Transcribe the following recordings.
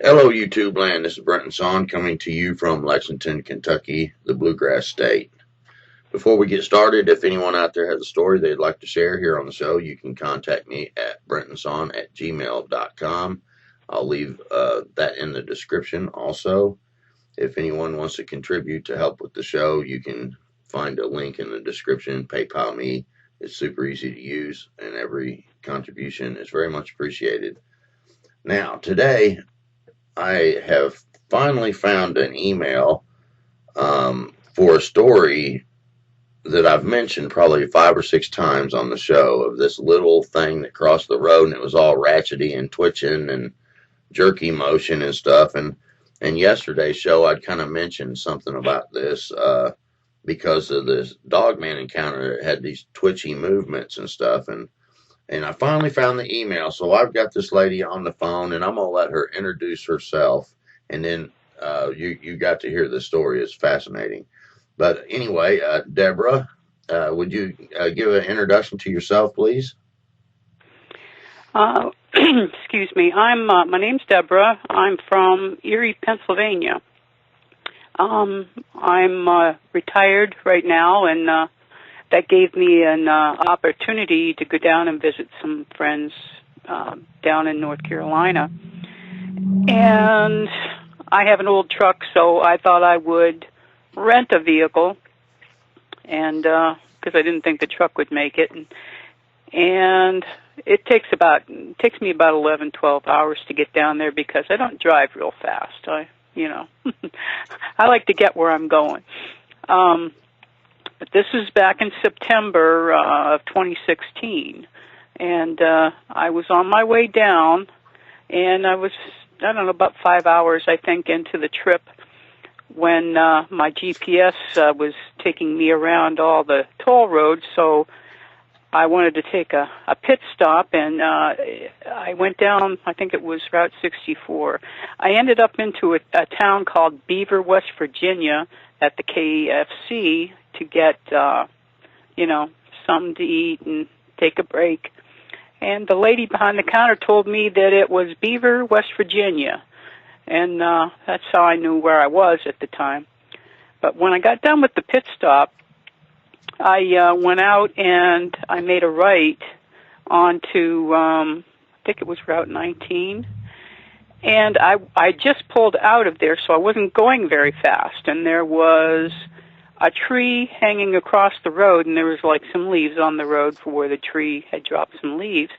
Hello, YouTube land. This is Brenton coming to you from Lexington, Kentucky, the Bluegrass State. Before we get started, if anyone out there has a story they'd like to share here on the show, you can contact me at brentonsawin@gmail.com. I'll leave that in the description also. If anyone wants to contribute to help with the show, you can find a link in the description. PayPal me. It's super easy to use, and every contribution is very much appreciated. Now, today, I have finally found an email for a story that I've mentioned probably 5 or 6 times on the show of this little thing that crossed the road, and it was all ratchety and twitching and jerky motion and stuff. And yesterday's show, I'd kind of mentioned something about this because of this Dogman encounter. It had these twitchy movements and stuff, and I finally found the email. So I've got this lady on the phone, and I'm going to let her introduce herself. And then you got to hear the story. It's fascinating. But anyway, Deborah, would you give an introduction to yourself, please? Excuse me. My name's Deborah. I'm from Erie, Pennsylvania. I'm retired right now, and that gave me an opportunity to go down and visit some friends down in North Carolina. And I have an old truck, so I thought I would rent a vehicle, and because I didn't think the truck would make it. And it takes me about 11, 12 hours to get down there because I don't drive real fast. I like to get where I'm going. But this was back in September of 2016, and I was on my way down, and I was, about 5 hours, I think, into the trip when my GPS was taking me around all the toll roads, so I wanted to take a pit stop, and I went down, I think it was Route 64. I ended up into a town called Beaver, West Virginia, at the KFC to get, something to eat and take a break. And the lady behind the counter told me that it was Beaver, West Virginia. And that's how I knew where I was at the time. But when I got done with the pit stop, I went out and I made a right onto, I think it was Route 19. And I just pulled out of there, so I wasn't going very fast. And there was a tree hanging across the road, and there was like some leaves on the road for where the tree had dropped some leaves.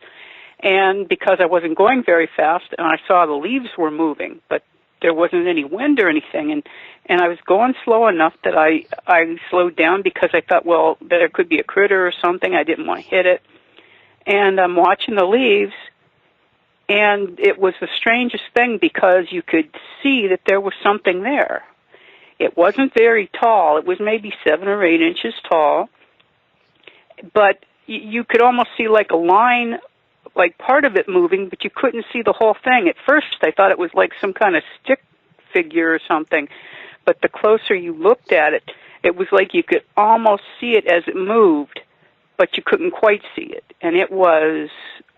And because I wasn't going very fast, and I saw the leaves were moving, but there wasn't any wind or anything, and I was going slow enough that I slowed down because I thought, well, there could be a critter or something. I didn't want to hit it. And I'm watching the leaves, and it was the strangest thing because you could see that there was something there. It wasn't very tall. It was maybe 7 or 8 inches tall, but you could almost see like a line, like part of it moving, but you couldn't see the whole thing. At first, I thought it was like some kind of stick figure or something, but the closer you looked at it, it was like you could almost see it as it moved, but you couldn't quite see it. And it was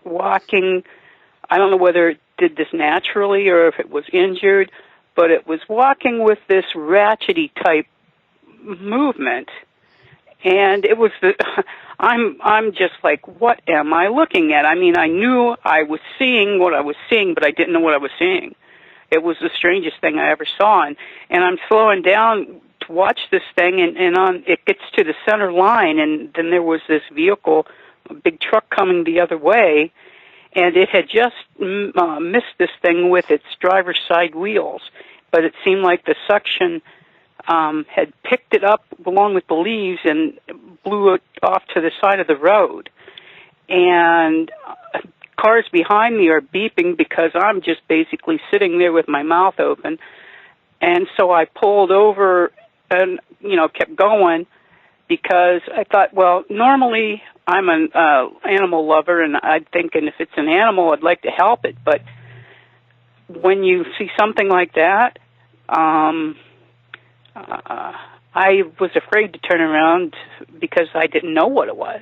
walking, I don't know whether it did this naturally or if it was injured, but it was walking with this ratchety type movement. And it was I'm just like, what am I looking at? I mean, I knew I was seeing what I was seeing, but I didn't know what I was seeing. It was the strangest thing I ever saw. And I'm slowing down to watch this thing, and it gets to the center line, and then there was this vehicle, a big truck coming the other way, and it had just missed this thing with its driver's side wheels. But it seemed like the suction had picked it up along with the leaves and blew it off to the side of the road. And cars behind me are beeping because I'm just basically sitting there with my mouth open. And so I pulled over and, kept going because I thought, well, normally I'm an animal lover, and I'm thinking if it's an animal, I'd like to help it. But when you see something like that, I was afraid to turn around because I didn't know what it was.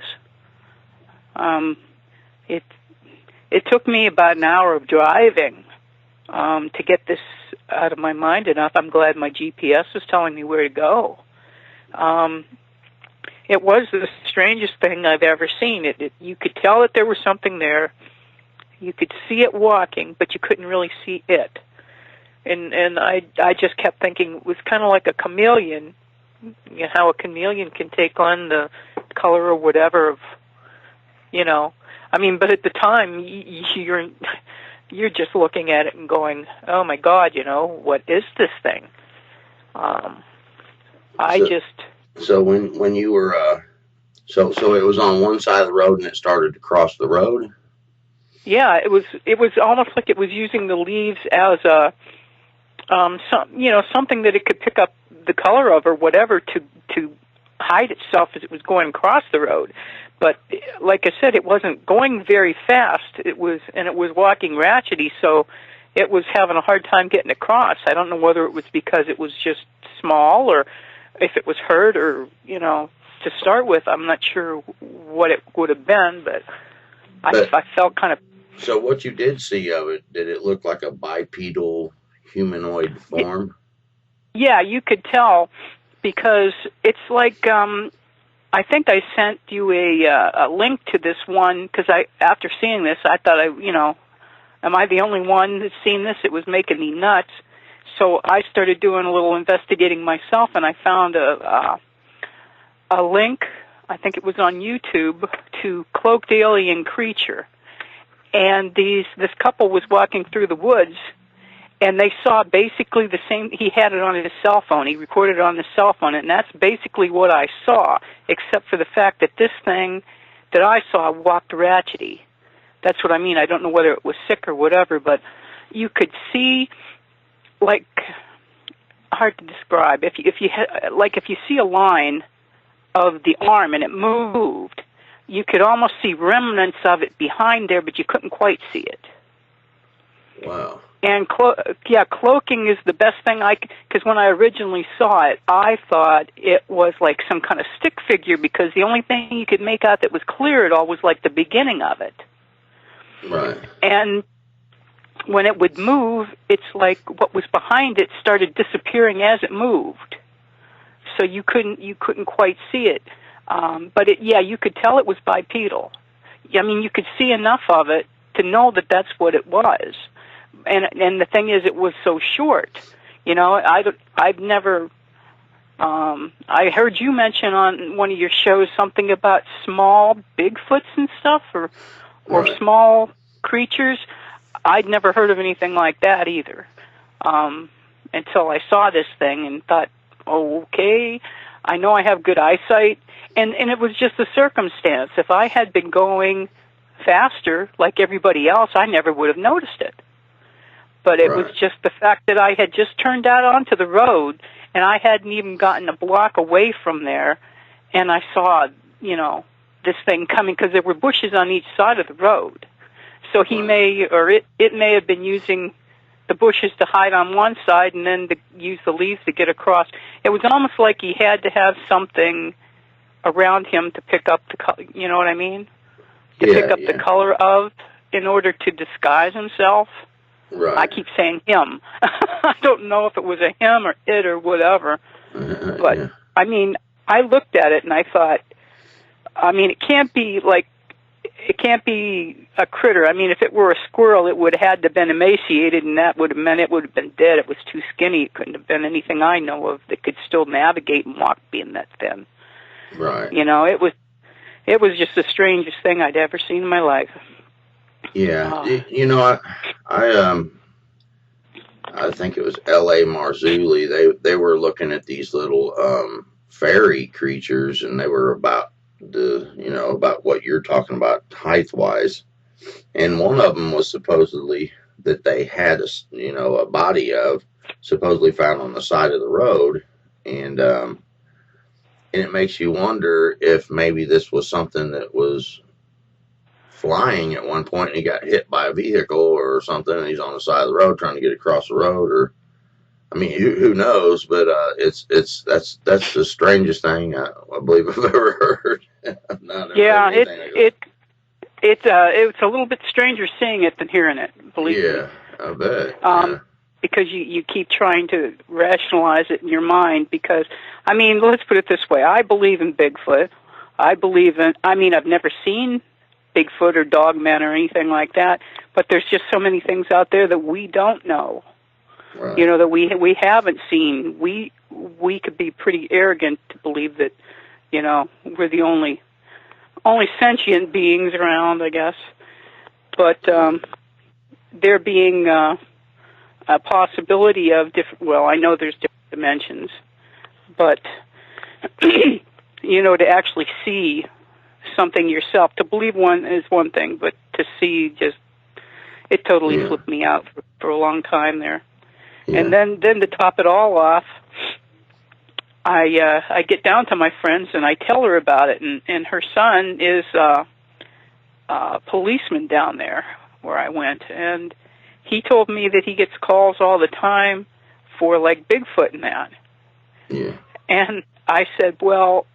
It took me about an hour of driving to get this out of my mind enough. I'm glad my GPS was telling me where to go. It was the strangest thing I've ever seen. You could tell that there was something there. You could see it walking, but you couldn't really see it. And I just kept thinking it was kind of like a chameleon. You know, how a chameleon can take on the color or whatever of, you know. I mean, but at the time, you're just looking at it and going, "Oh my God, you know, what is this thing?" So when you were so it was on one side of the road and it started to cross the road. Yeah, it was almost like it was using the leaves as a something that it could pick up the color of or whatever to hide itself as it was going across the road. But like I said, it wasn't going very fast. It was walking ratchety, so it was having a hard time getting across. I don't know whether it was because it was just small or if it was hurt or, you know, to start with. I'm not sure what it would have been, but I felt kind of... So what you did see of it, did it look like a bipedal humanoid form? Yeah, you could tell because it's like... I think I sent you a link to this one because after seeing this, I thought am I the only one that's seen this? It was making me nuts. So I started doing a little investigating myself, and I found a link. I think it was on YouTube to Cloaked Alien Creature, and this couple was walking through the woods. And they saw basically the same. He had it on his cell phone. He recorded it on his cell phone, and that's basically what I saw, except for the fact that this thing that I saw walked ratchety. That's what I mean. I don't know whether it was sick or whatever, but you could see, like, hard to describe. If you see a line of the arm and it moved, you could almost see remnants of it behind there, but you couldn't quite see it. Wow. And cloaking is the best thing because when I originally saw it, I thought it was like some kind of stick figure because the only thing you could make out that was clear at all was like the beginning of it. Right. And when it would move, it's like what was behind it started disappearing as it moved. So you couldn't quite see it. But you could tell it was bipedal. I mean, you could see enough of it to know that that's what it was. And the thing is, it was so short. You know, I've never. I heard you mention on one of your shows something about small Bigfoots and stuff, or Right. small creatures. I'd never heard of anything like that either, until I saw this thing and thought, oh, okay, I know I have good eyesight, and it was just a circumstance. If I had been going faster like everybody else, I never would have noticed it. But it was just the fact that I had just turned out onto the road, and I hadn't even gotten a block away from there, and I saw, this thing coming, because there were bushes on each side of the road. So it may have been using the bushes to hide on one side and then to use the leaves to get across. It was almost like he had to have something around him to pick up the color, you know what I mean? Pick up the color of, in order to disguise himself. Right. I keep saying him. I don't know if it was a him or it or whatever. But, I mean, I looked at it and I thought, it can't be a critter. I mean, if it were a squirrel, it would have had to have been emaciated, and that would have meant it would have been dead. It was too skinny. It couldn't have been anything I know of that could still navigate and walk being that thin. Right. It was just the strangest thing I'd ever seen in my life. Yeah. I think it was L.A. Marzulli. They were looking at these little fairy creatures, and they were about about what you're talking about height wise. And one of them was supposedly that they had a body of, supposedly found on the side of the road, and it makes you wonder if maybe this was something that was flying at one point and he got hit by a vehicle or something, and he's on the side of the road trying to get across the road, or who knows? But that's the strangest thing I believe I've ever heard. It's a little bit stranger seeing it than hearing it. Believe me. I bet. Yeah. Because you keep trying to rationalize it in your mind. Because, I mean, let's put it this way. I believe in Bigfoot. I've never seen Bigfoot or Dogman or anything like that, but there's just so many things out there that we don't know. Right. You know, that we haven't seen. We could be pretty arrogant to believe that, you know, we're the only sentient beings around, I guess. But there being a possibility of different. Well, I know there's different dimensions, but you know, to actually see something yourself, to believe one is one thing, but to see, just it totally flipped me out for a long time there. Yeah. And then to top it all off, I get down to my friends and I tell her about it, and her son is a policeman down there where I went, and he told me that he gets calls all the time for like Bigfoot and that. Yeah. And I said, well,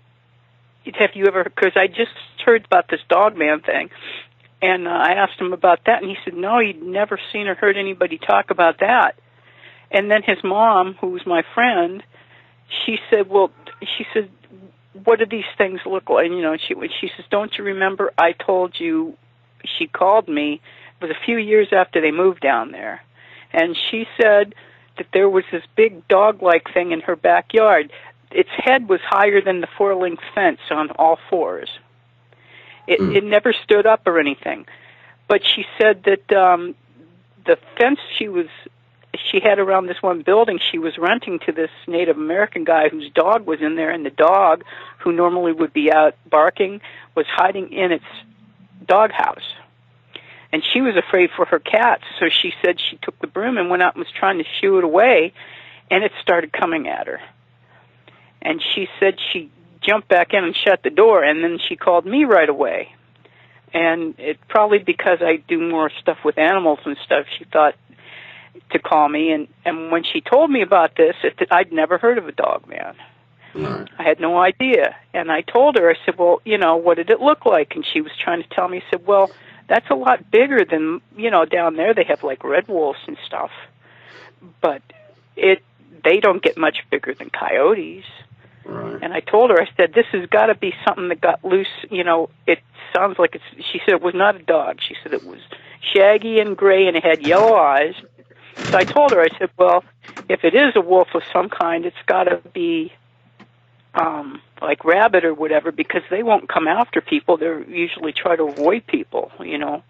have you ever, because I just heard about this Dogman thing, and I asked him about that, and he said, no, he'd never seen or heard anybody talk about that. And then his mom, who's my friend, she said, what do these things look like? And, you know, she says, don't you remember I told you, she called me, it was a few years after they moved down there, and she said that there was this big dog-like thing in her backyard. Its head was higher than the 4-link fence on all fours. It never stood up or anything. But she said that the fence she had around this one building she was renting to this Native American guy whose dog was in there, and the dog, who normally would be out barking, was hiding in its doghouse. And she was afraid for her cats, so she said she took the broom and went out and was trying to shoo it away, and it started coming at her. And she said she jumped back in and shut the door, and then she called me right away. And it probably because I do more stuff with animals and stuff, she thought to call me. And when she told me about this, I'd never heard of a Dogman. Right. I had no idea. And I told her, I said, well, you know, what did it look like? And she was trying to tell me, I said, well, that's a lot bigger than, you know, down there they have like red wolves and stuff. But they don't get much bigger than coyotes. Right. And I told her, I said, this has got to be something that got loose. You know, it sounds like she said it was not a dog. She said it was shaggy and gray and it had yellow eyes. So I told her, I said, well, if it is a wolf of some kind, it's got to be like rabbit or whatever, because they won't come after people. They usually try to avoid people, you know.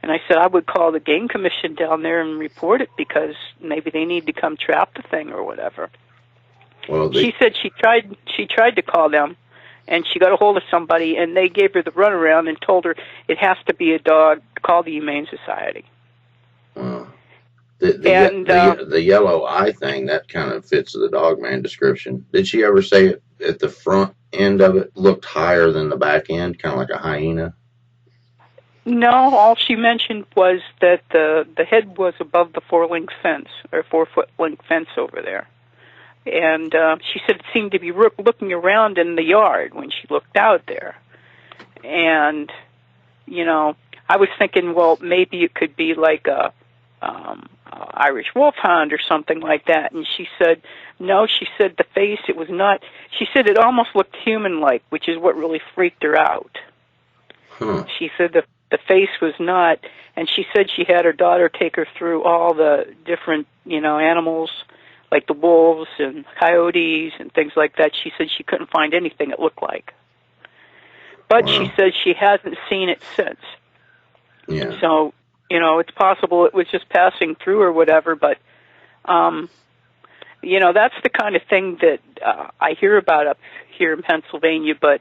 And I said I would call the game commission down there and report it, because maybe they need to come trap the thing or whatever. Well, she said she tried to call them, and she got a hold of somebody, and they gave her the runaround and told her it has to be a dog. Call the Humane Society. Wow. The yellow eye thing, that kind of fits the Dogman description. Did she ever say it at the front end of it looked higher than the back end, kind of like a hyena? No, all she mentioned was that the head was above the 4-link fence, or 4-foot-link fence over there. And she said it seemed to be looking around in the yard when she looked out there. And, you know, I was thinking, well, maybe it could be like a Irish wolfhound or something like that. And she said, no, she said the face, it was not, she said it almost looked human-like, which is what really freaked her out. She said the face was not, and she said she had her daughter take her through all the different, you know, animals, like the wolves and coyotes and things like that. She said she couldn't find anything it looked like. But wow. She said she hasn't seen it since. Yeah. So, you know, it's possible it was just passing through or whatever, but, you know, that's the kind of thing that I hear about up here in Pennsylvania, but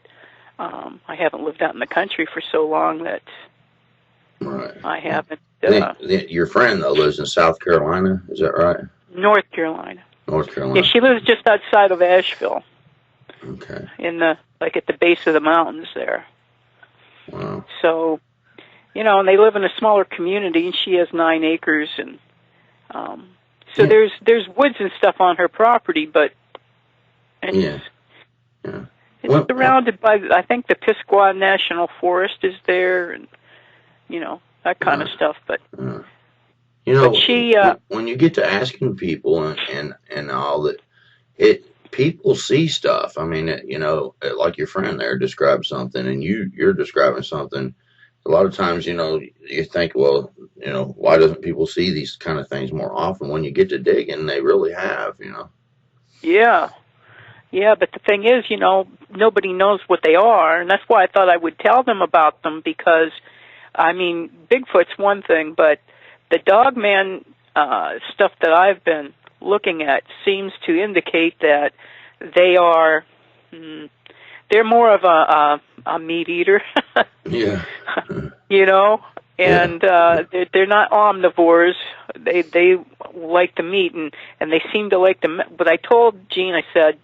I haven't lived out in the country for so long that right. I haven't. Your friend, though, lives in South Carolina, is that right? North Carolina. North Carolina. Yeah, she lives just outside of Asheville. Okay. At the base of the mountains there. Wow. So, you know, and they live in a smaller community, and she has 9 acres, and so yeah. there's woods and stuff on her property, but it's surrounded by, I think, the Pisgah National Forest is there, and you know, that kind of stuff. But You But know, she, when you get to asking people and all that, it people see stuff. I mean, like your friend there described something, and you're describing something. A lot of times, you think, well, why doesn't people see these kind of things more often? When you get to digging, they really have. yeah, yeah. But the thing is, nobody knows what they are, and that's why I thought I would tell them about them because, I mean, Bigfoot's one thing, but the Dogman stuff that I've been looking at seems to indicate that they are. They're more of a meat eater, Yeah, you know, yeah, and they're not omnivores. They like the meat, and they seem to like the. But I told Gene, I said,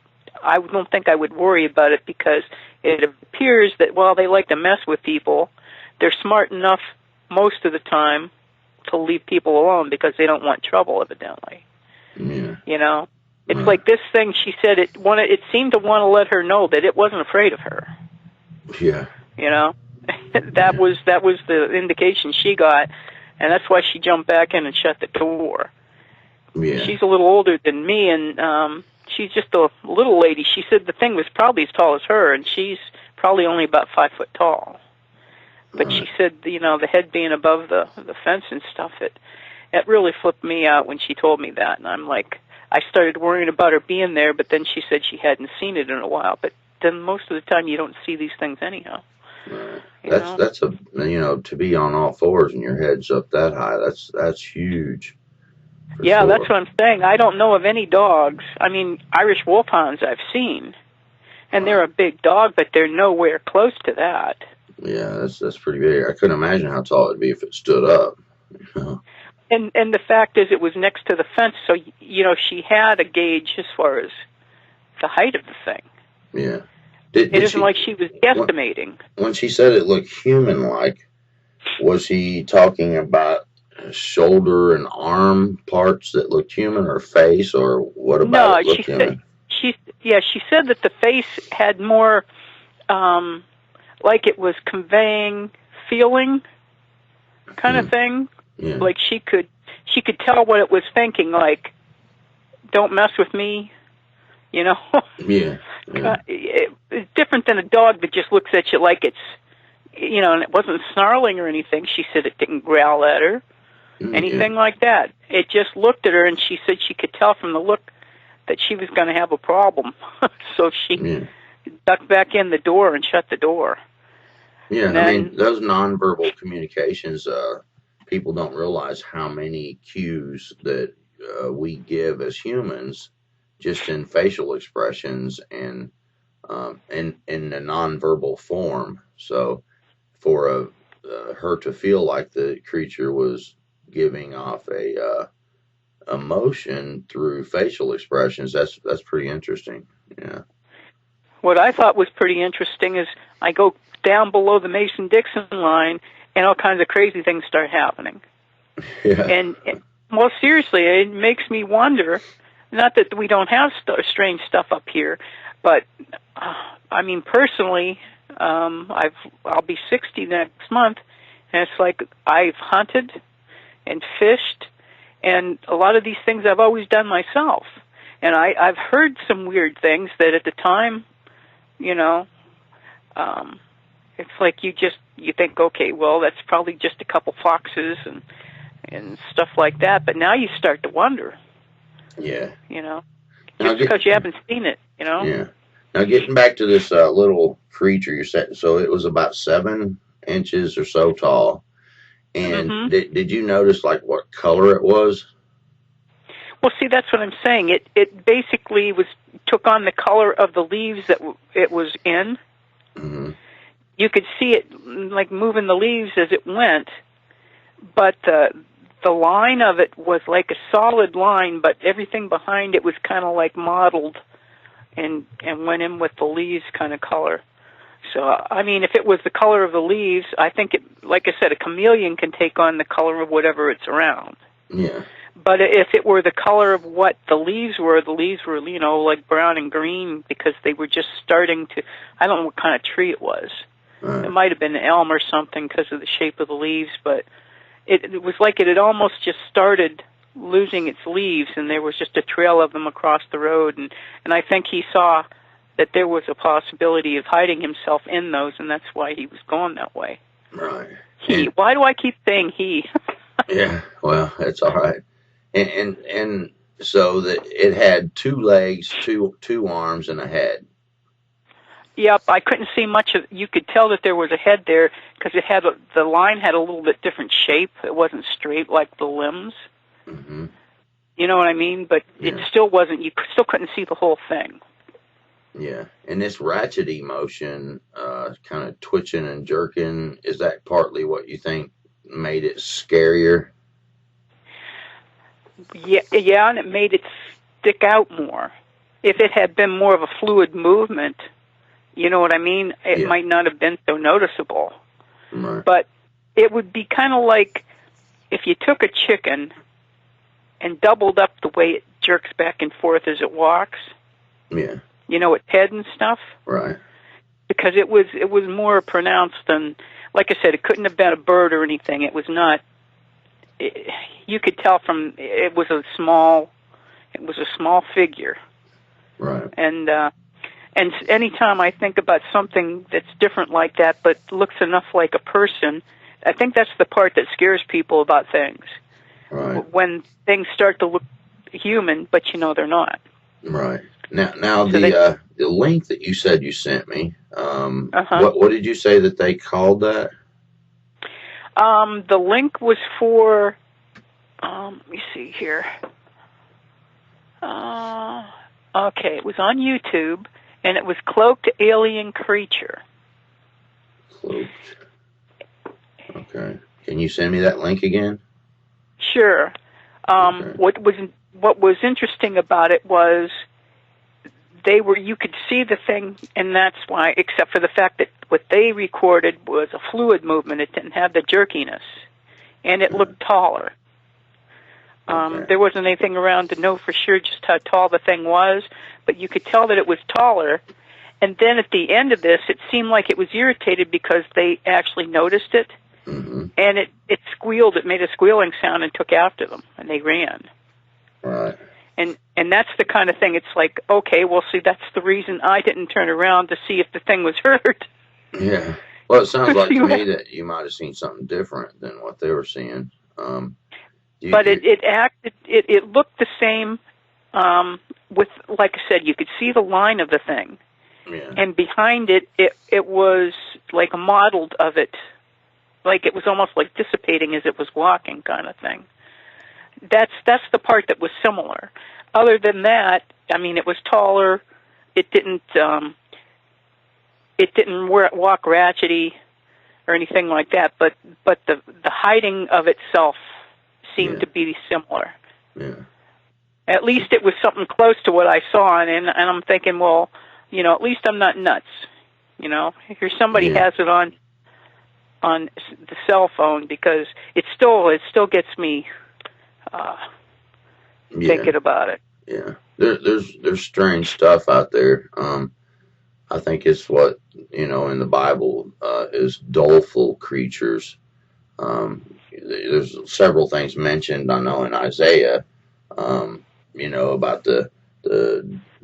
I don't think I would worry about it because it appears that while they like to mess with people, they're smart enough most of the time to leave people alone because they don't want trouble, evidently. yeah. You know, it's Right. like this thing. She said it seemed to want to let her know that it wasn't afraid of her. Yeah, You know, that yeah, was the indication she got, and that's why she jumped back in and shut the door. yeah. She's a little older than me, and she's just a little lady. She said the thing was probably as tall as her, and she's probably only about 5 foot tall. But Right. she said, the head being above the fence and stuff, it really flipped me out when she told me that, and I'm like, I started worrying about her being there, but then she said she hadn't seen it in a while. But then most of the time you don't see these things anyhow. Right. You That's know? that's a to be on all fours and your head's up that high. That's huge for Yeah, that's sure. what I'm saying. I don't know of any dogs. I mean, Irish wolfhounds I've seen, and they're Right. a big dog, but they're nowhere close to that. Yeah, that's pretty big. I couldn't imagine how tall it'd be if it stood up. And the fact is, it was next to the fence, so she had a gauge as far as the height of the thing. Yeah. Did It did isn't she like she was when guesstimating. when she said it looked human like? Was he talking about shoulder and arm parts that looked human, or face, or what about No, it looked human? she said that the face had more, um, like it was conveying feeling kind of Hmm. thing. Yeah. Like she could tell what it was thinking. Like, don't mess with me. You know, Yeah. Yeah. it's different than a dog that just looks at you like it's, and it wasn't snarling or anything. She said it didn't growl at her, Yeah. anything like that. It just looked at her, and she said she could tell from the look that she was going to have a problem. So she Yeah. ducked back in the door and shut the door. Yeah, And I mean, then, those nonverbal communications, people don't realize how many cues that we give as humans just in facial expressions and in a nonverbal form. So for her to feel like the creature was giving off a emotion through facial expressions, that's pretty interesting. Yeah. what I thought was pretty interesting is I go down below the Mason-Dixon line, and all kinds of crazy things start happening. Yeah. And well, seriously, it makes me wonder. Not that we don't have strange stuff up here, but I mean, personally, I'll be 60 next month, and it's like I've hunted and fished, and a lot of these things I've always done myself. And I've heard some weird things that at the time, you know, um, it's like you think, okay, well, that's probably just a couple foxes and stuff like that. But now you start to wonder, Yeah. you know, Now just get because you haven't seen it, you know. Yeah. Now getting back to this little creature you said, so it was about 7 inches or so tall. And Hmm. did you notice like what color it was? Well, see, that's what I'm saying. It basically took on the color of the leaves that it was in. Hmm. You could see it like moving the leaves as it went, but the line of it was like a solid line, but everything behind it was kind of like modeled and went in with the leaves kind of color. So, I mean, if it was the color of the leaves, I think like I said, a chameleon can take on the color of whatever it's around. Yeah. But if it were the color of what the leaves were, like brown and green because they were just starting to, I don't know what kind of tree it was. It Right. might have been elm or something because of the shape of the leaves, but it was like it had almost just started losing its leaves, and there was just a trail of them across the road, and I think he saw that there was a possibility of hiding himself in those, and that's why he was going that way. Right. Why do I keep saying he? Yeah, well, that's all right. And so that it had 2 legs, two arms, and a head. Yep, I couldn't see much of. You could tell that there was a head there because the line had a little bit different shape. It wasn't straight like the limbs. Mm-hmm. You know what I mean? But it still wasn't. You still couldn't see the whole thing. Yeah, and this ratchety motion, kind of twitching and jerking, is that partly what you think made it scarier? Yeah, and it made it stick out more. If it had been more of a fluid movement, you know what I mean? It might not have been so noticeable. Right. But it would be kind of like if you took a chicken and doubled up the way it jerks back and forth as it walks. Yeah. You know, its head and stuff. Right. Because it was more pronounced than, like I said, it couldn't have been a bird or anything. It was not. You could tell from it was a small figure. Right. And anytime I think about something that's different like that, but looks enough like a person, I think that's the part that scares people about things. Right. When things start to look human, but you know they're not. Right. Now the link that you said you sent me, what did you say that they called that? The link was for, let me see here. Okay, it was on YouTube, and it was Cloaked Alien Creature. Cloaked. Okay. Can you send me that link again? Sure. Okay. What was interesting about it was you could see the thing, and that's why, except for the fact that what they recorded was a fluid movement. It didn't have the jerkiness, and it looked taller. There wasn't anything around to know for sure just how tall the thing was, but you could tell that it was taller. And then at the end of this, it seemed like it was irritated because they actually noticed it, and it squealed. It made a squealing sound and took after them, and they ran. Right. And that's the kind of thing. It's like, okay, well, see, that's the reason I didn't turn around to see if the thing was hurt. Yeah. Well, it sounds like to me that you might have seen something different than what they were seeing. But it looked the same. With, like I said, you could see the line of the thing, and behind it was like a modeled of it, like it was almost like dissipating as it was walking, kind of thing. That's the part that was similar. Other than that, I mean, it was taller. It didn't walk ratchety or anything like that. But the hiding of itself seemed to be similar. Yeah. At least it was something close to what I saw, and I'm thinking, well, you know, at least I'm not nuts. You know, here somebody has it on the cell phone, because it still gets me thinking about it. Yeah, there's strange stuff out there. I think it's what, you know, in the Bible is doleful creatures. There's several things mentioned, I know, in Isaiah. You know, about the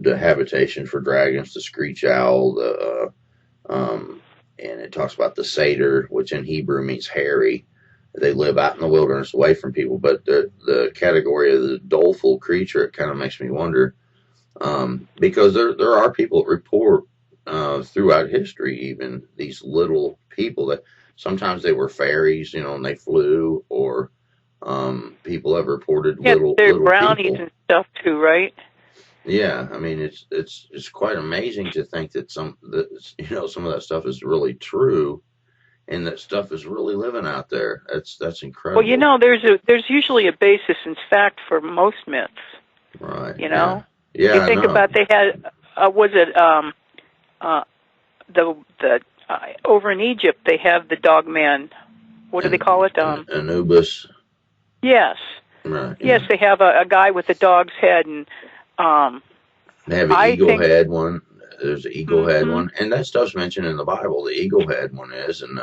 habitation for dragons, the screech owl, and it talks about the satyr, which in Hebrew means hairy. They live out in the wilderness away from people, but the category of the doleful creature, it kind of makes me wonder, because there are people that report throughout history, even these little people that sometimes they were fairies, you know, and they flew, or people have reported little brownies people. And stuff too, right? Yeah, I mean, it's quite amazing to think that some of that stuff is really true, and that stuff is really living out there. That's incredible. Well, you know, there's usually a basis in fact for most myths. Right. You know. Yeah. You think about, they had was it the over in Egypt they have the Dogman. What do they call it? Anubis. Yes. Right. Yes, they have a guy with a dog's head, and they have an eagle head one. There's an eagle head one, and that stuff's mentioned in the Bible. The eagle head one is, and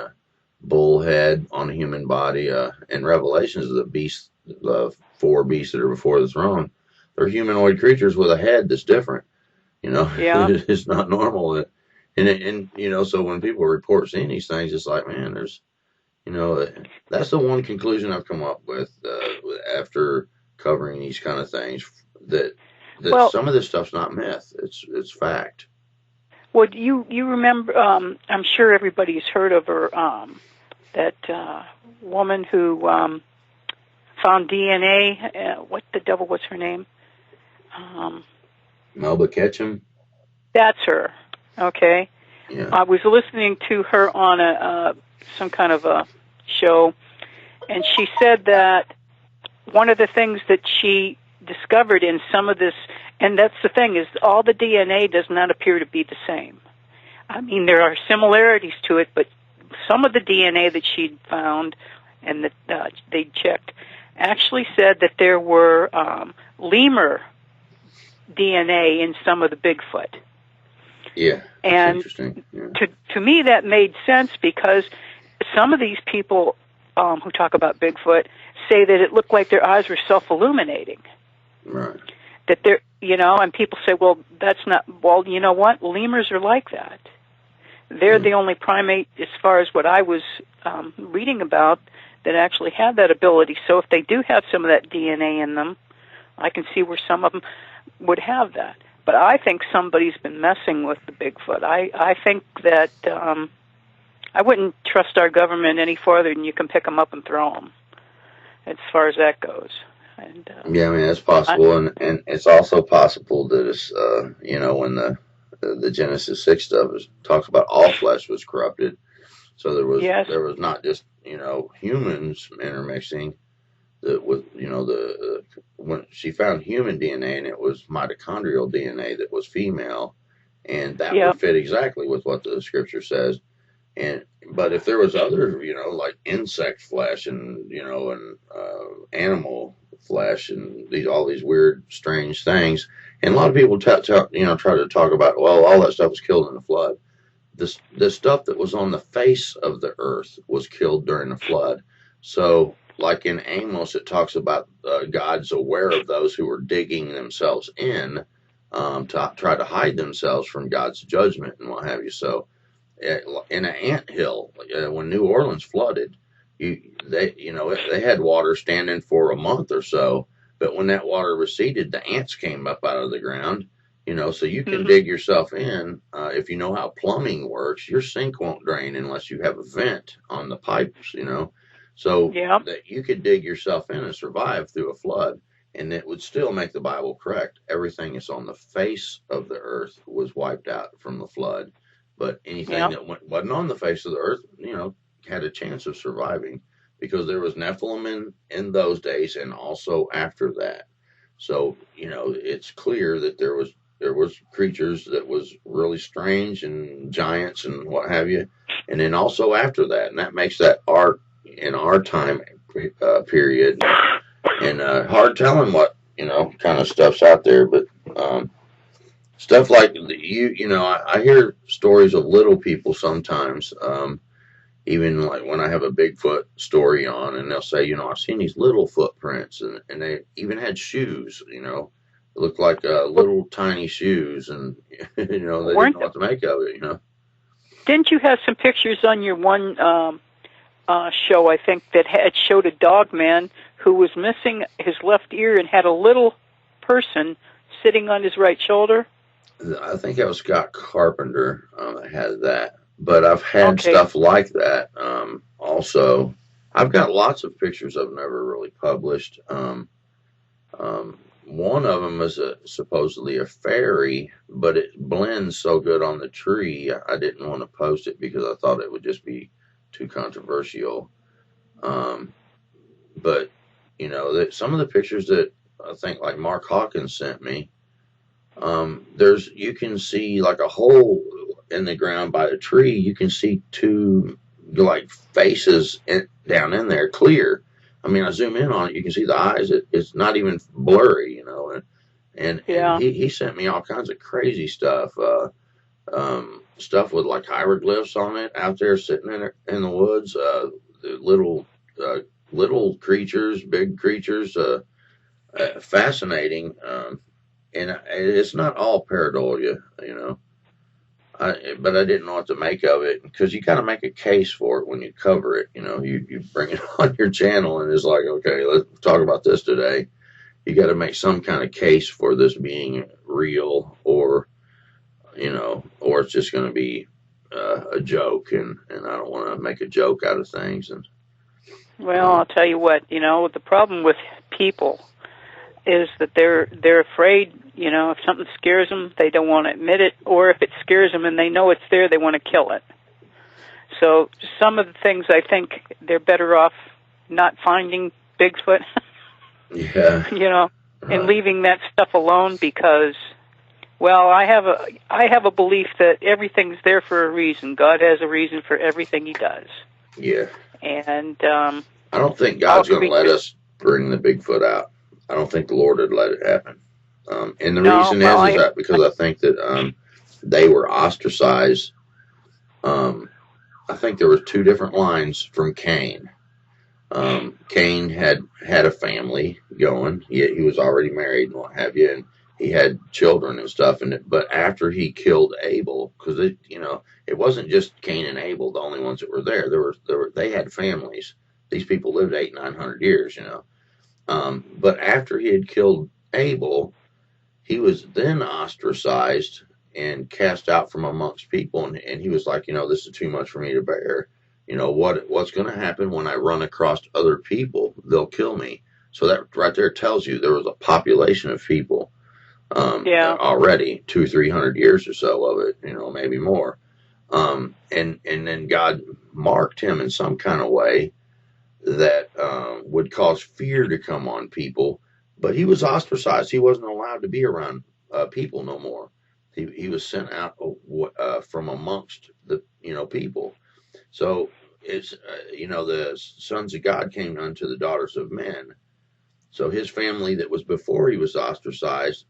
bull head on a human body. In Revelations, the beast, the four beasts that are before the throne, they're humanoid creatures with a head that's different. Yeah. It's not normal. And so when people report seeing these things, it's like, man, that's the one conclusion I've come up with after covering these kind of things, that Well, some of this stuff's not myth. It's fact. would you remember? I'm sure everybody's heard of her. That woman who found DNA. What the devil was her name? Um, Melba Ketchum. that's her. Okay. Yeah. I was listening to her on some kind of a show, and she said that one of the things that she discovered in some of this, and that's the thing, is all the DNA does not appear to be the same. I mean, there are similarities to it, but some of the DNA that she'd found and that they checked actually said that there were lemur DNA in some of the Bigfoot. Yeah, that's And interesting. Yeah. to me, that made sense because some of these people who talk about Bigfoot say that it looked like their eyes were self-illuminating. Right. That they're, and people say, well, that's not, well, you know what? Lemurs are like that. They're the only primate, as far as what I was reading about, that actually have that ability. So if they do have some of that DNA in them, I can see where some of them would have that. But I think somebody's been messing with the Bigfoot. I think that I wouldn't trust our government any farther than you can pick them up and throw them, as far as that goes. And Yeah, I mean, it's possible, and it's also possible that it's when the Genesis 6 stuff talks about all flesh was corrupted, so yes, there was not just humans intermixing. That was when she found human DNA, and it was mitochondrial DNA that was female, and that yeah, would fit exactly with what the scripture says. But if there was other, like insect flesh and animal flesh and all these weird, strange things, and a lot of people try to talk about, well, all that stuff was killed in the flood. The stuff that was on the face of the earth was killed during the flood. So, like in Amos, it talks about God's aware of those who are digging themselves in to try to hide themselves from God's judgment and what have you. So, in an ant hill, when New Orleans flooded, they had water standing for a month or so, but when that water receded, the ants came up out of the ground. So you can dig yourself in. If you know how plumbing works, your sink won't drain unless you have a vent on the pipes. So yeah, that you could dig yourself in and survive through a flood, and it would still make the Bible correct. Everything that's on the face of the earth was wiped out from the flood, but anything yeah, that wasn't on the face of the earth, had a chance of surviving because there was Nephilim in those days and also after that. So, it's clear that there was creatures that was really strange and giants and what have you. And then also after that, and that makes that art in our time period, and hard telling what, kind of stuff's out there. But stuff like I hear stories of little people sometimes, even like when I have a Bigfoot story on, and they'll say, I've seen these little footprints, and they even had shoes, it looked like little tiny shoes, and they didn't know weren't what to make of it. didn't you have some pictures on your one show? I think that had showed a Dogman who was missing his left ear and had a little person sitting on his right shoulder. I think that was Scott Carpenter that had that, but I've had Okay. stuff like that also. I've got lots of pictures I've never really published. One of them is supposedly a fairy, but it blends so good on the tree, I didn't want to post it because I thought it would just be too controversial. Um, but some of the pictures that I think like Mark Hawkins sent me, you can see like a hole in the ground by the tree. You can see two like faces down in there clear. I mean, I zoom in on it, you can see the eyes. It's not even blurry, and Yeah. he sent me all kinds of crazy stuff. stuff with like hieroglyphs on it out there sitting in the woods. The uh, little creatures, big creatures, fascinating. And it's not all pareidolia, you know. But I didn't know what to make of it because you kind of make a case for it when you cover it. You know, you bring it on your channel and it's like, okay, let's talk about this today. You got to make some kind of case for this being real, or or it's just going to be a joke, and I don't want to make a joke out of things. And Well, I'll tell you what, the problem with people is that they're afraid, if something scares them, they don't want to admit it, or if it scares them and they know it's there, they want to kill it. So some of the things, I think they're better off not finding Bigfoot, yeah, and leaving that stuff alone, because, well, I have a belief that everything's there for a reason. God has a reason for everything He does. yeah. And I don't think God's going to let us bring the Bigfoot out. I don't think the Lord would let it happen. And the reason is that because I think that they were ostracized. I think there was two different lines from Cain. Cain had a family going. He was already married and what have you, and he had children and stuff. But after he killed Abel, because it wasn't just Cain and Abel the only ones that were there. They had families. These people lived 800-900 years, but after he had killed Abel, he was then ostracized and cast out from amongst people, and he was like, this is too much for me to bear. What's going to happen when I run across other people? They'll kill me. So that right there tells you there was a population of people already 200-300 years or so of it, maybe more. And then God marked him in some kind of way that would cause fear to come on people. But he was ostracized. He wasn't allowed to be around people no more. He was sent out from amongst the people. So it's the sons of God came unto the daughters of men. So his family that was before he was ostracized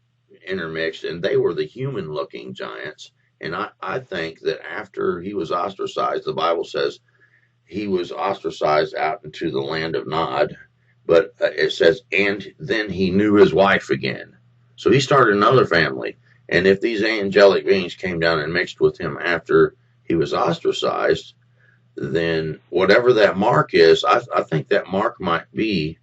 intermixed, and they were the human-looking giants. And I think that after he was ostracized, the Bible says he was ostracized out into the land of Nod, but it says, and then he knew his wife again. So he started another family. And if these angelic beings came down and mixed with him after he was ostracized, then whatever that mark is, I think that mark might be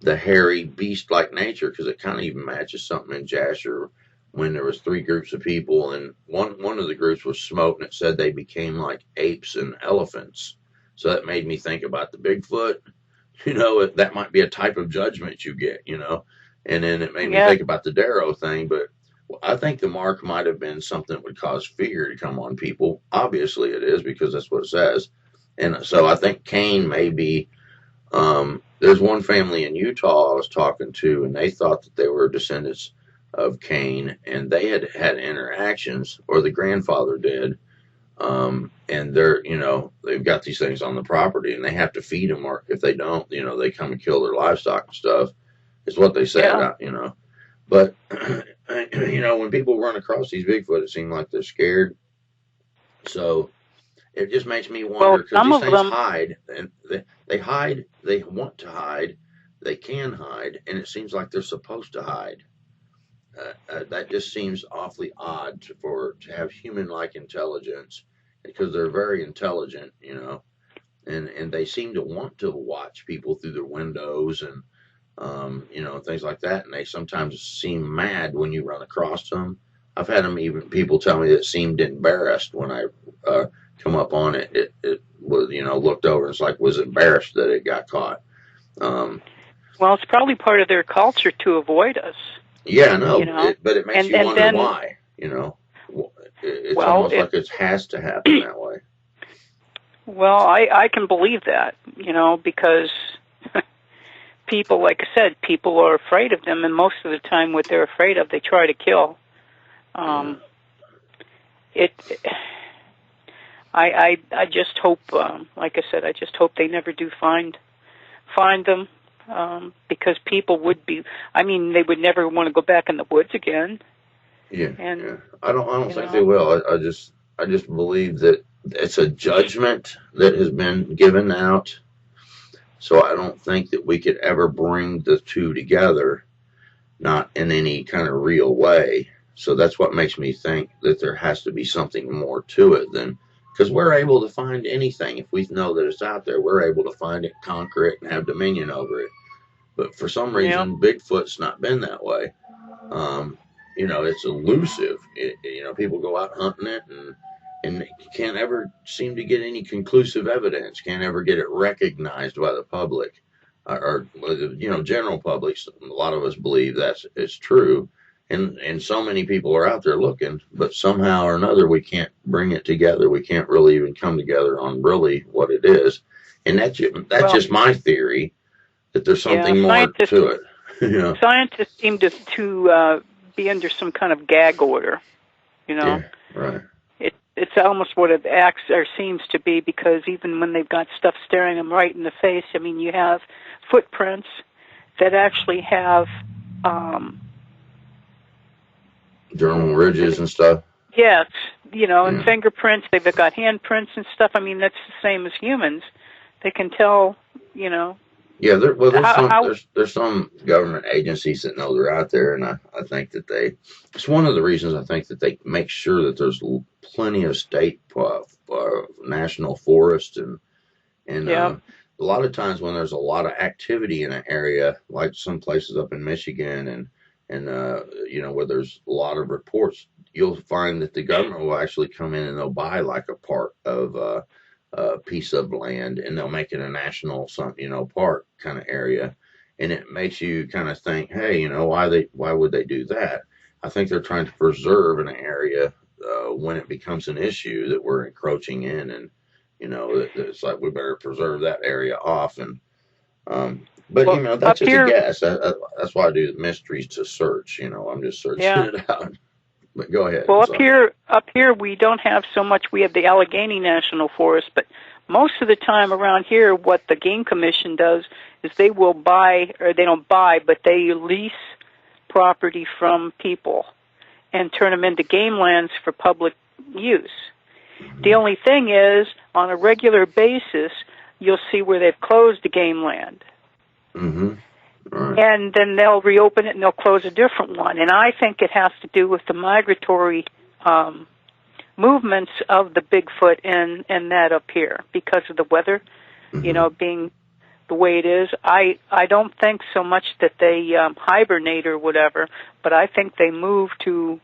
the hairy beast-like nature, because it kind of even matches something in Jasher when there was 3 groups of people, and one of the groups was smoked, and it said they became like apes and elephants. So that made me think about the Bigfoot. That might be a type of judgment you get, And then it made me think about the Darrow thing, but I think the mark might have been something that would cause fear to come on people. Obviously it is, because that's what it says. And so I think Cain may be, there's one family in Utah I was talking to, and they thought that they were descendants of Cain, and they had interactions, or the grandfather did. And they've got these things on the property, and they have to feed them, or if they don't, they come and kill their livestock and stuff. Is what they said, But when people run across these Bigfoot, it seems like they're scared. So it just makes me wonder, because these things hide, and they hide. They want to hide. They can hide, and it seems like they're supposed to hide. That just seems awfully odd to have human-like intelligence, because they're very intelligent, and they seem to want to watch people through their windows and things like that. And they sometimes seem mad when you run across them. I've had even people tell me that it seemed embarrassed when I come up on it. It was, looked over and it's like, was embarrassed that it got caught. Well, it's probably part of their culture to avoid us. Yeah, no, but it makes you wonder why. It's almost like it has to happen that way. Well, I can believe that, because people, like I said, people are afraid of them, and most of the time what they're afraid of, they try to kill. I just hope, like I said, I just hope they never do find them, because people would be, they would never want to go back in the woods again. Yeah, and I don't think they will. I just believe that it's a judgment that has been given out. So I don't think that we could ever bring the two together, not in any kind of real way. So that's what makes me think that there has to be something more to it than, because we're able to find anything. If we know that it's out there, we're able to find it, conquer it, and have dominion over it. But for some Yeah. reason, Bigfoot's not been that way. It's elusive. People go out hunting it and can't ever seem to get any conclusive evidence. Can't ever get it recognized by the public, or general public. A lot of us believe it's true, and so many people are out there looking, but somehow or another we can't bring it together. We can't really even come together on really what it is, and that's just my theory that there's something more to it. Scientists seem to be under some kind of gag order, Yeah, right. It's almost what it acts or seems to be, because even when they've got stuff staring them right in the face, I mean, you have footprints that actually have dermal ridges and stuff. Yes, and fingerprints. They've got handprints and stuff. I mean, that's the same as humans. They can tell, Yeah, there's some government agencies that know they're out there, and I think that it's one of the reasons I think that they make sure that there's plenty of state national forests and a lot of times when there's a lot of activity in an area, like some places up in Michigan and where there's a lot of reports, you'll find that the government will actually come in and they'll buy like a part of a piece of land, and they'll make it a national park kind of area, and it makes you kind of think, hey, why would they do that? I think they're trying to preserve an area when it becomes an issue that we're encroaching in, and it's like we better preserve that area off. And that's just a guess. That's why I do the mysteries to search. I'm just searching it out. But go ahead. Well, up here we don't have so much. We have the Allegheny National Forest, but most of the time around here, what the Game Commission does is they will buy, or they don't buy, but they lease property from people and turn them into game lands for public use. The only thing is, on a regular basis, you'll see where they've closed a game land. Mm-hmm. Right. And then they'll reopen it and they'll close a different one. And I think it has to do with the migratory movements of the Bigfoot and that up here because of the weather, being the way it is. I don't think so much that they hibernate or whatever, but I think they move to,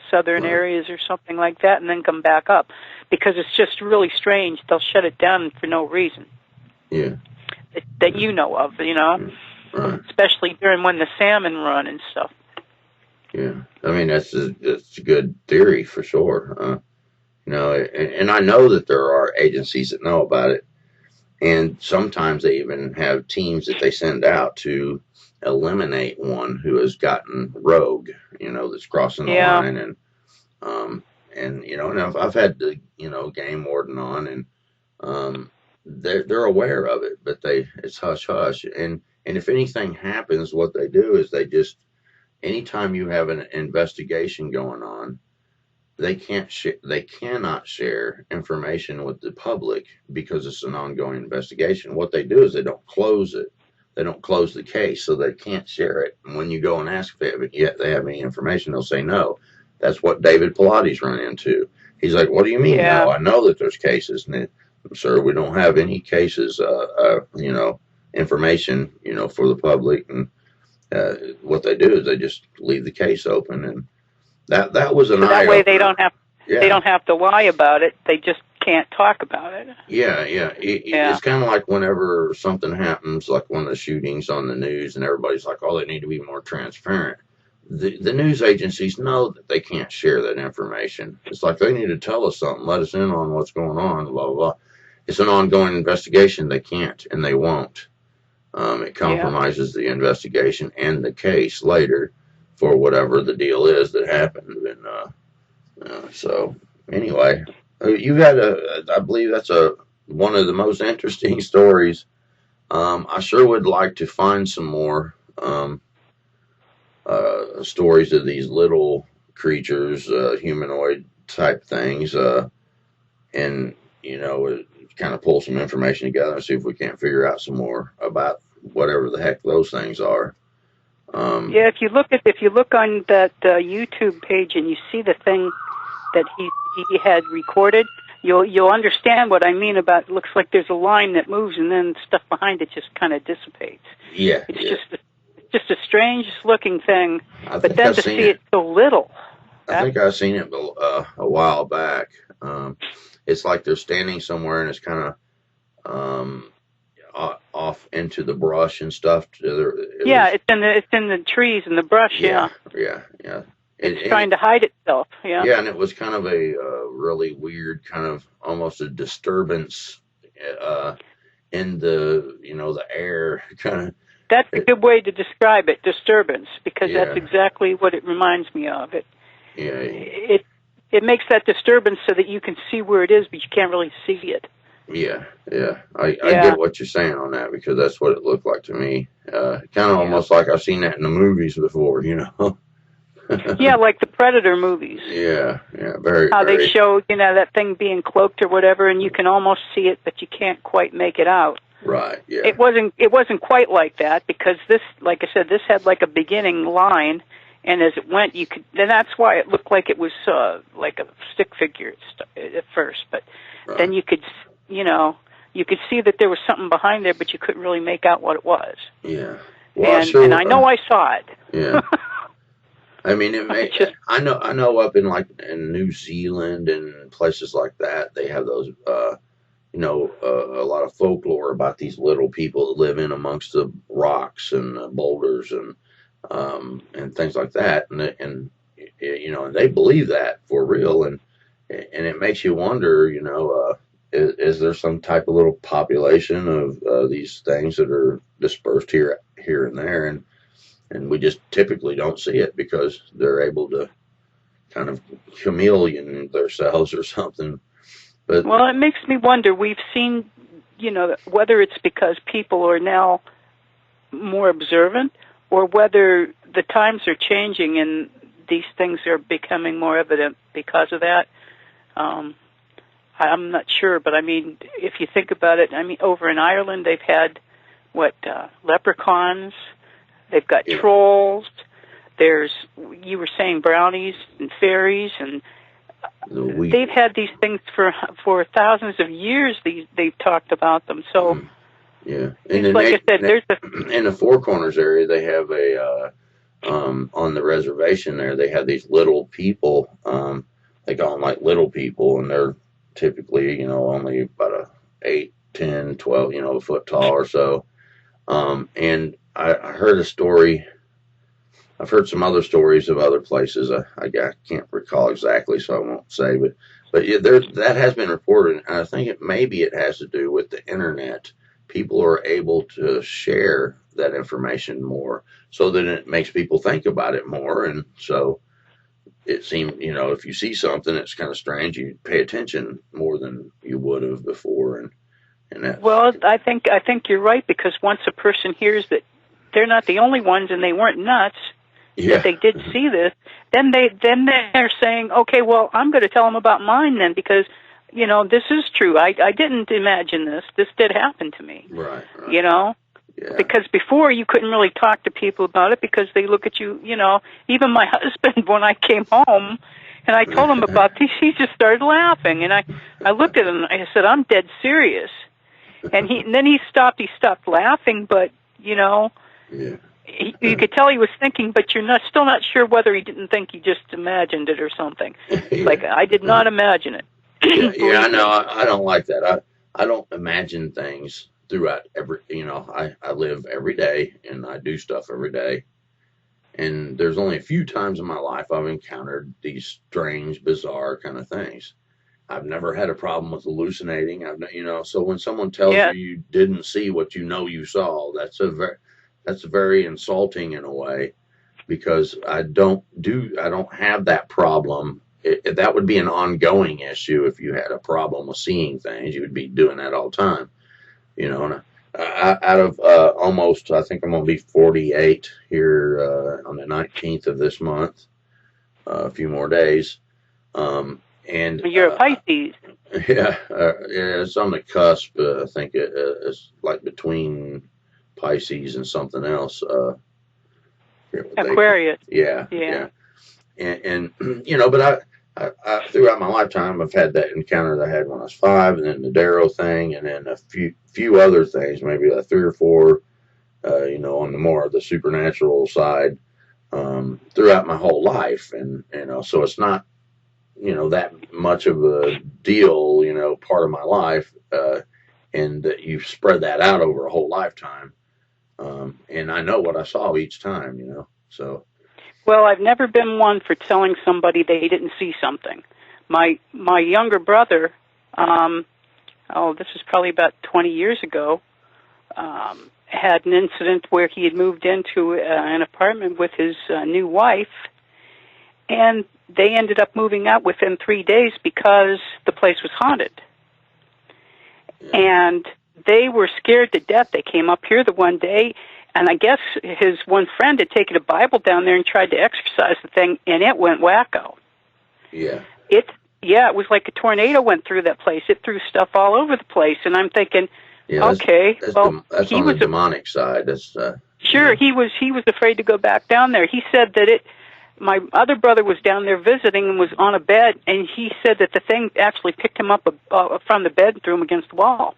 southern areas or something like that and then come back up because it's just really strange. They'll shut it down for no reason. Yeah. That you know of, Right. Especially during when the salmon run and stuff. Yeah, I mean that's a good theory for sure. And I know that there are agencies that know about it, and sometimes they even have teams that they send out to eliminate one who has gotten rogue, that's crossing the line, and I've had the game warden on, and they're aware of it, but it's hush hush, and if anything happens, what they do is they just, anytime you have an investigation going on, they cannot share information with the public because it's an ongoing investigation. What they do is they don't close it. They don't close the case, so they can't share it. And when you go and ask if they have any information, they'll say no. That's what David Pilates run into. He's like, what do you mean? Yeah. No, I know that there's cases. And sir, we don't have any cases, information, for the public. And what they do is they just leave the case open, and that was an eye-opener. That way they don't have to lie about it. They just can't talk about it. Yeah. It's kind of like whenever something happens, like one of the shootings on the news, and everybody's like, oh, they need to be more transparent. The news agencies know that they can't share that information. It's like they need to tell us something, let us in on what's going on, blah, blah, blah. It's an ongoing investigation. They can't, and they won't. It compromises the investigation and the case later for whatever the deal is that happened. And so anyway, you had I believe that's one of the most interesting stories. I sure would like to find some more stories of these little creatures, humanoid type things, and kind of pull some information together and see if we can't figure out some more about whatever the heck those things are. Yeah, if you look on that YouTube page and you see the thing that he had recorded, you'll understand what I mean about. It looks like there's a line that moves and then stuff behind it just kind of dissipates. Yeah, it's just a strange looking thing. But then to see it so little. I think I've seen it a while back. It's like they're standing somewhere and it's kind of off into the brush and stuff. It's in the trees and the brush. Yeah. It's trying to hide itself. Yeah. Yeah, and it was kind of a really weird, kind of almost a disturbance in the air, kind of. That's a good way to describe it, disturbance, because that's exactly what it reminds me of. It makes that disturbance so that you can see where it is, but you can't really see it. Yeah. I get what you're saying on that, because that's what it looked like to me. Kind of almost like I've seen that in the movies before, Yeah, like the Predator movies. Yeah, very. How they show, that thing being cloaked or whatever, and you can almost see it, but you can't quite make it out. Right. Yeah. It wasn't quite like that, because this, like I said, this had like a beginning line, and as it went, then that's why it looked like it was like a stick figure at first, but then you could see that there was something behind there, but you couldn't really make out what it was. Yeah. Well, and I know I saw it. Yeah. I mean, I know up in New Zealand and places like that, they have those, a lot of folklore about these little people that live in amongst the rocks and boulders and things like that, and they believe that for real, and it makes you wonder, is there some type of little population of these things that are dispersed here and there, and we just typically don't see it because they're able to kind of chameleon themselves or something. But well, it makes me wonder. We've seen, whether it's because people are now more observant, or whether the times are changing and these things are becoming more evident because of that. I'm not sure, but I mean, if you think about it, I mean, over in Ireland they've had leprechauns. They've got trolls. You were saying brownies and fairies, and they've had these things for thousands of years. They've talked about them. So, and like I said, in the Four Corners area, they have on the reservation there, they have these little people. They call them like little people, and they're typically, only about 8, 10, 12, a foot tall or so. And I heard a story. I've heard some other stories of other places. I can't recall exactly, so I won't say. But that has been reported. And I think maybe it has to do with the internet. People are able to share that information more, so that it makes people think about it more. And so it seems, if you see something that's kind of strange, you pay attention more than you would have before. And that's, well, I think you're right, because once a person hears that they're not the only ones and they weren't nuts, that they did see this, then they're saying, okay, well, I'm going to tell them about mine then, because this is true. I didn't imagine this. This did happen to me. Right. Yeah. Because before you couldn't really talk to people about it because they look at you. Even my husband, when I came home and I told him about this, he just started laughing, and I looked at him and I said, I'm dead serious. And then he stopped laughing, but you could tell he was thinking, but you're still not sure whether he didn't think he just imagined it or something. Like, I did not imagine it. I know. I don't like that. I don't imagine things throughout I live every day and I do stuff every day. And there's only a few times in my life I've encountered these strange, bizarre kind of things. I've never had a problem with hallucinating. So when someone tells you didn't see what you saw, that's very insulting in a way, because I don't have that problem. That would be an ongoing issue. If you had a problem with seeing things, you would be doing that all the time. And out of almost, I think I'm going to be 48 here on the 19th of this month, a few more days. And You're a Pisces. yeah, it's on the cusp. I think it's like between Pisces and something else. Aquarius. Yeah, Yeah. and but I throughout my lifetime I've had that encounter that I had when I was 5, and then the Darrow thing, and then a few other things, maybe like 3 or 4, on the more of the supernatural side, throughout my whole life, and so it's not that much of a deal, part of my life, and that you spread that out over a whole lifetime, and I know what I saw each time, so. Well, I've never been one for telling somebody they didn't see something. My younger brother, this is probably about 20 years ago, had an incident where he had moved into an apartment with his new wife, and they ended up moving out within 3 days because the place was haunted. And they were scared to death. They came up here the one day, and I guess his one friend had taken a Bible down there and tried to exorcise the thing, and it went wacko. Yeah. It was like a tornado went through that place. It threw stuff all over the place, and I'm thinking, okay, that's he on was the demonic side. That's sure. He was afraid to go back down there. He said that my other brother was down there visiting and was on a bed, and he said that the thing actually picked him up from the bed and threw him against the wall.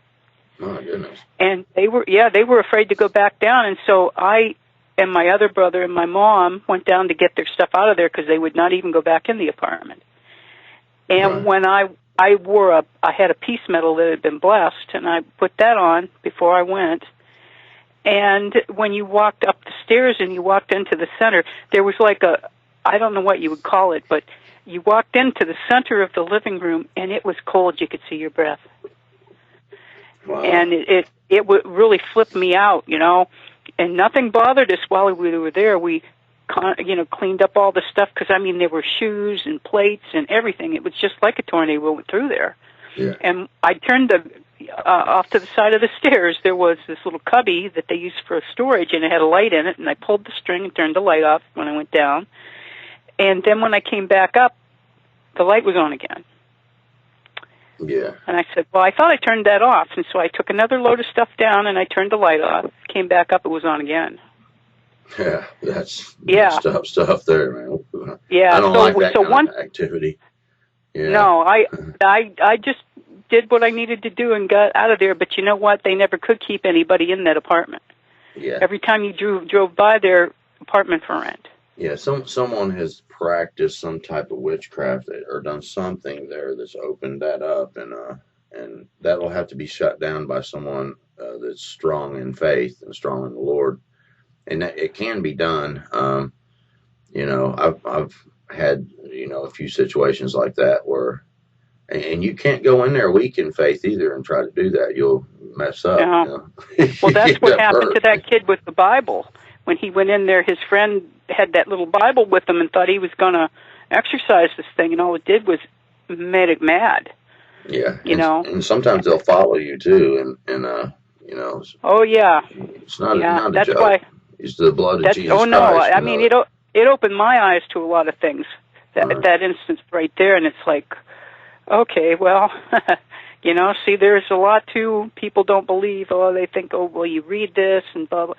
My goodness. And they were afraid to go back down, and so I and my other brother and my mom went down to get their stuff out of there because they would not even go back in the apartment. And when I had a peace medal that had been blessed, and I put that on before I went. And when you walked up the stairs and you walked into the center, there was like I don't know what you would call it, but you walked into the center of the living room, and it was cold. You could see your breath. Wow. And it would really flip me out, and nothing bothered us while we were there. We, cleaned up all the stuff because, there were shoes and plates and everything. It was just like a tornado went through there. Yeah. And I turned off to the side of the stairs. There was this little cubby that they used for storage, and it had a light in it, and I pulled the string and turned the light off when I went down. And then when I came back up, the light was on again. Yeah. And I said, well, I thought I turned that off. And so I took another load of stuff down, and I turned the light off. Came back up, it was on again. Yeah, that's stuff there, man. Yeah, I don't like that kind of activity. Yeah. No, I just did what I needed to do and got out of there. But you know what? They never could keep anybody in that apartment. Yeah. Every time you drove by their apartment for rent. Yeah, someone has practiced some type of witchcraft or done something there that's opened that up, and that'll have to be shut down by someone that's strong in faith and strong in the Lord, and it can be done. I've had a few situations like that where, and you can't go in there weak in faith either and try to do that. You'll mess up. Well, that's what happened to that kid with the Bible. When he went in there, his friend had that little Bible with him and thought he was going to exorcise this thing, and all it did was made it mad. Yeah, and sometimes they'll follow you too, and Oh yeah. It's not a that's joke. why. It's the blood of Jesus Oh no, Christ. it opened my eyes to a lot of things. That instance right there, and it's like, okay, well, see, there's a lot too. People don't believe. Oh, they think, oh, well, you read this and blah blah.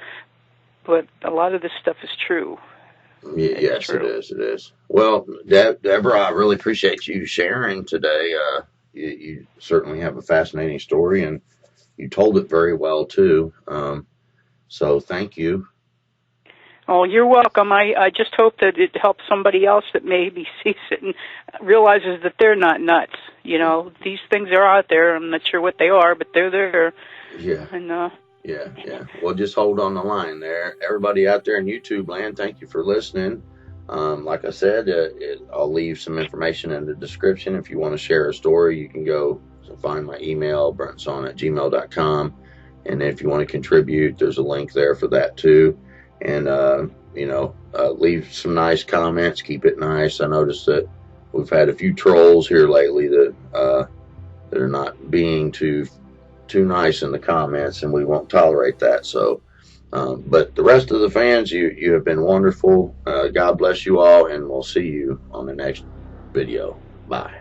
But a lot of this stuff is true. Yes, it is. Well, Deborah, I really appreciate you sharing today. You certainly have a fascinating story, and you told it very well, too. So thank you. Oh, you're welcome. I just hope that it helps somebody else that maybe sees it and realizes that they're not nuts. These things are out there. I'm not sure what they are, but they're there. Yeah. And, Yeah. Well, just hold on the line there. Everybody out there in YouTube land, thank you for listening. Like I said, I'll leave some information in the description. If you want to share a story, you can go find my email, brentonsawin@gmail.com. And if you want to contribute, there's a link there for that too. And, leave some nice comments. Keep it nice. I noticed that we've had a few trolls here lately that are not being too nice in the comments, and we won't tolerate that. So, but the rest of the fans, you have been wonderful. God bless you all, and we'll see you on the next video. Bye.